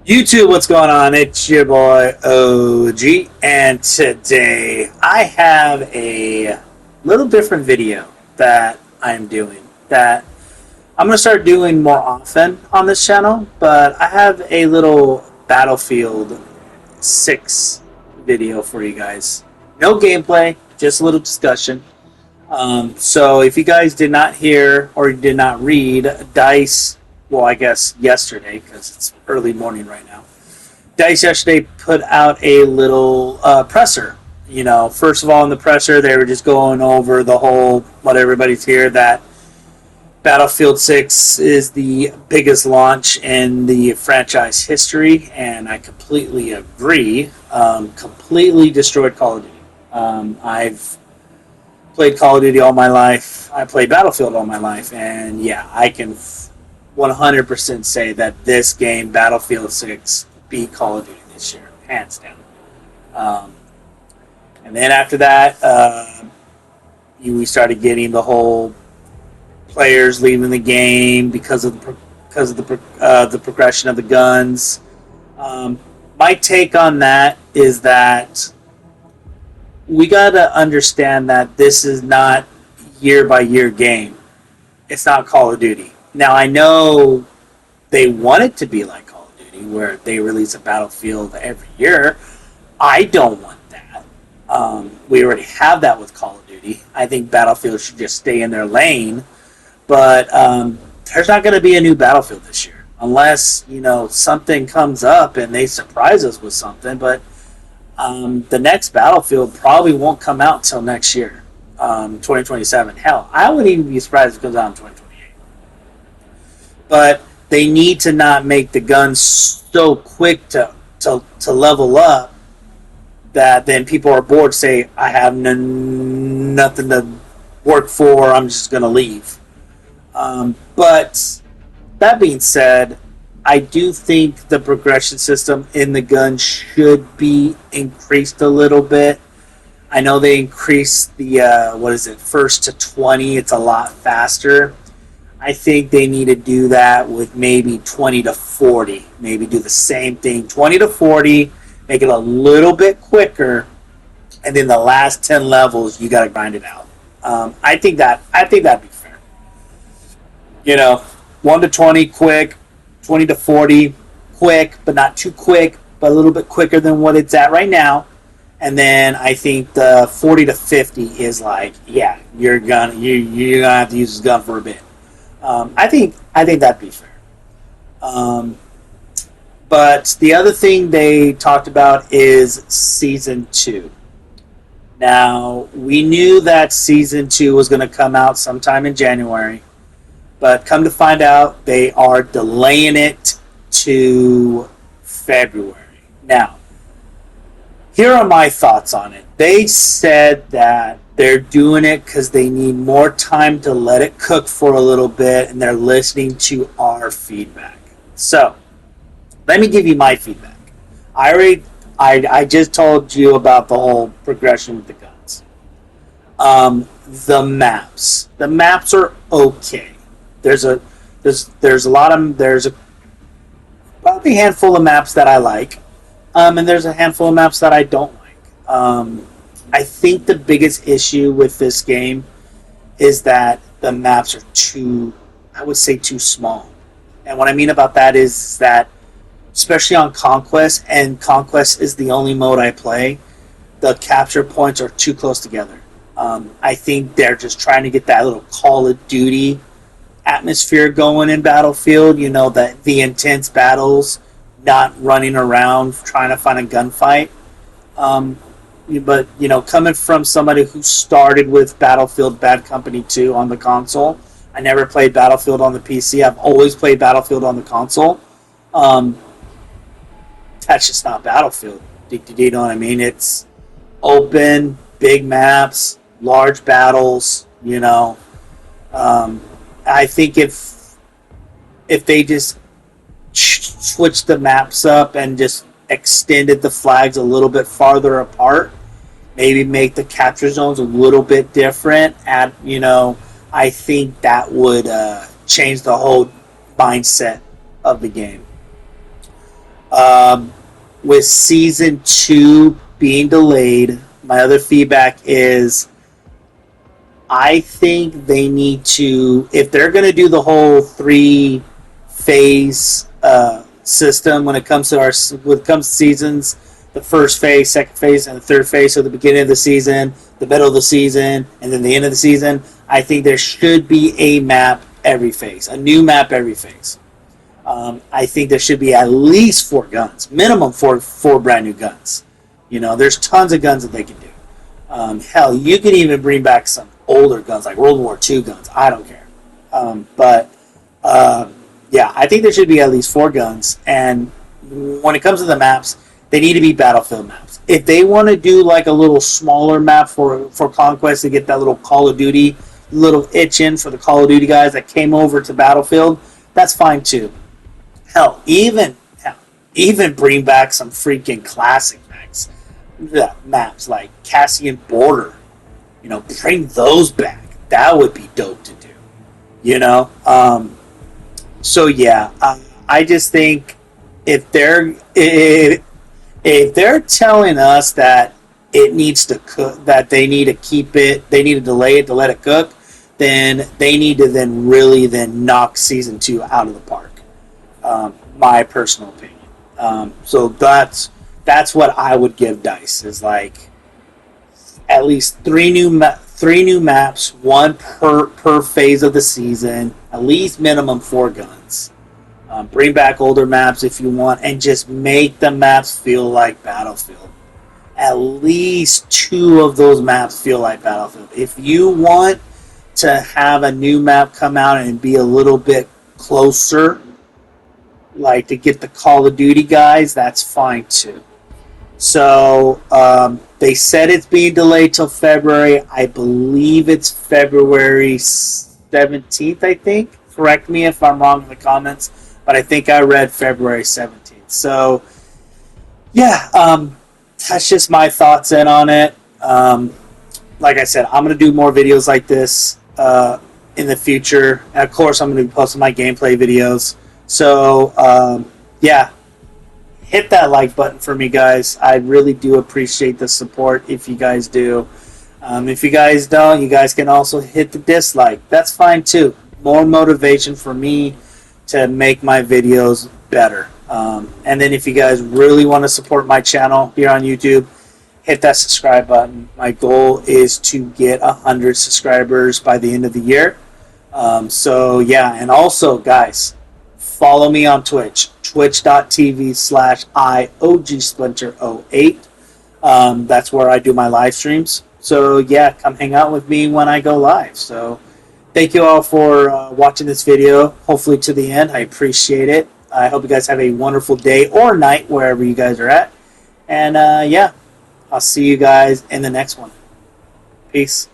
YouTube, what's going on? It's your boy OG, and today I have a little different video that I'm doing that I'm going to start doing more often on this channel, but I have a little Battlefield 6 video for you guys. No gameplay, just a little discussion. So if you guys did not hear or did not read, DICE, well, I guess yesterday, because it's early morning right now, DICE yesterday put out a little presser. You know, first of all, in the presser, they were just going over the whole, what everybody's here, that Battlefield 6 is the biggest launch in the franchise history, and I completely agree. Completely destroyed Call of Duty. I've played Call of Duty all my life. I played Battlefield all my life, and yeah, I can 100% say that this game, Battlefield 6, beat Call of Duty this year, hands down. And then after that, we started getting the whole players leaving the game because of the progression of the guns. My take on that is that we gotta understand that this is not year by year game. It's not Call of Duty. Now I know they want it to be like Call of Duty, where they release a Battlefield every year. I don't want that. We already have that with Call of Duty. I think Battlefield should just stay in their lane. But there's not going to be a new Battlefield this year, unless something comes up and they surprise us with something. But the next Battlefield probably won't come out until next year, 2027. Hell, I wouldn't even be surprised if it comes out in 2028. But they need to not make the guns so quick to level up that then people are bored. Say, I have nothing to work for. I'm just going to leave. But that being said, I do think the progression system in the gun should be increased a little bit. I know they increased the, first to 20. It's a lot faster. I think they need to do that with maybe 20 to 40. Maybe do the same thing, 20 to 40, make it a little bit quicker, and then the last 10 levels, you got to grind it out. I think that'd be fair. 1 to 20 quick, 20 to 40 quick, but not too quick, but a little bit quicker than what it's at right now. And then I think the 40 to 50 is like, yeah, you're gonna have to use this gun for a bit. I think that'd be fair. But the other thing they talked about is Season 2. Now, we knew that Season 2 was going to come out sometime in January. But come to find out, they are delaying it to February. Now, here are my thoughts on it. They said that they're doing it because they need more time to let it cook for a little bit, and they're listening to our feedback. So, let me give you my feedback. I just told you about the whole progression with the guns. The maps. The maps are okay. There's a probably a handful of maps that I like, and there's a handful of maps that I don't like. I think the biggest issue with this game is that the maps are too small. And what I mean about that is that, especially on Conquest, and Conquest is the only mode I play, the capture points are too close together. I think they're just trying to get that little Call of Duty atmosphere going in Battlefield, the intense battles, not running around trying to find a gunfight. But coming from somebody who started with Battlefield Bad Company 2 on the console, I never played Battlefield on the PC. I've always played Battlefield on the console. That's just not Battlefield. Do you know what I mean? It's open, big maps, large battles. I think if they just switch the maps up and just extended the flags a little bit farther apart, maybe make the capture zones a little bit different, I think that would change the whole mindset of the game. Um, with season 2 being delayed, my other feedback is I think they need to, if they're going to do the whole 3 phase system when it comes to when it comes to seasons, the first phase, second phase, and the third phase. So the beginning of the season, the middle of the season, and then the end of the season. I think there should be a map every phase, a new map every phase. I think there should be at least 4 guns, minimum four brand new guns. There's tons of guns that they can do. Hell, you can even bring back some older guns like World War II guns. I don't care. But yeah, I think there should be at least 4 guns. And when it comes to the maps, they need to be Battlefield maps. If they want to do like a little smaller map for Conquest to get that little Call of Duty little itch in for the Call of Duty guys that came over to Battlefield, that's fine too. Hell, even bring back some freaking classic maps like Cassian Border. Bring those back. That would be dope to do. You know. So yeah, I just think if they're telling us that it needs to cook, that they need to keep it, they need to delay it to let it cook, then they need to then really then knock season 2 out of the park. My personal opinion. So that's what I would give Dice is like at least three new maps, one per phase of the season, at least minimum 4 guns. Bring back older maps if you want, and just make the maps feel like Battlefield. At least 2 of those maps feel like Battlefield. If you want to have a new map come out and be a little bit closer, like to get the Call of Duty guys, that's fine too. So they said it's being delayed till February. I believe it's February 17th, I think. Correct me if I'm wrong in the comments, but I think I read February 17th. So, yeah, that's just my thoughts in on it. Like I said, I'm going to do more videos like this in the future. And, of course, I'm going to be posting my gameplay videos. So, yeah, hit that like button for me, guys. I really do appreciate the support if you guys do. If you guys don't, you guys can also hit the dislike. That's fine, too. More motivation for me to make my videos better. And then if you guys really want to support my channel here on YouTube, hit that subscribe button. My goal is to get 100 subscribers by the end of the year. So, yeah, and also, guys, follow me on Twitch, twitch.tv/IOGSplinter08. That's where I do my live streams. So, yeah, come hang out with me when I go live. So, thank you all for watching this video, hopefully to the end. I appreciate it. I hope you guys have a wonderful day or night, wherever you guys are at. And, yeah, I'll see you guys in the next one. Peace.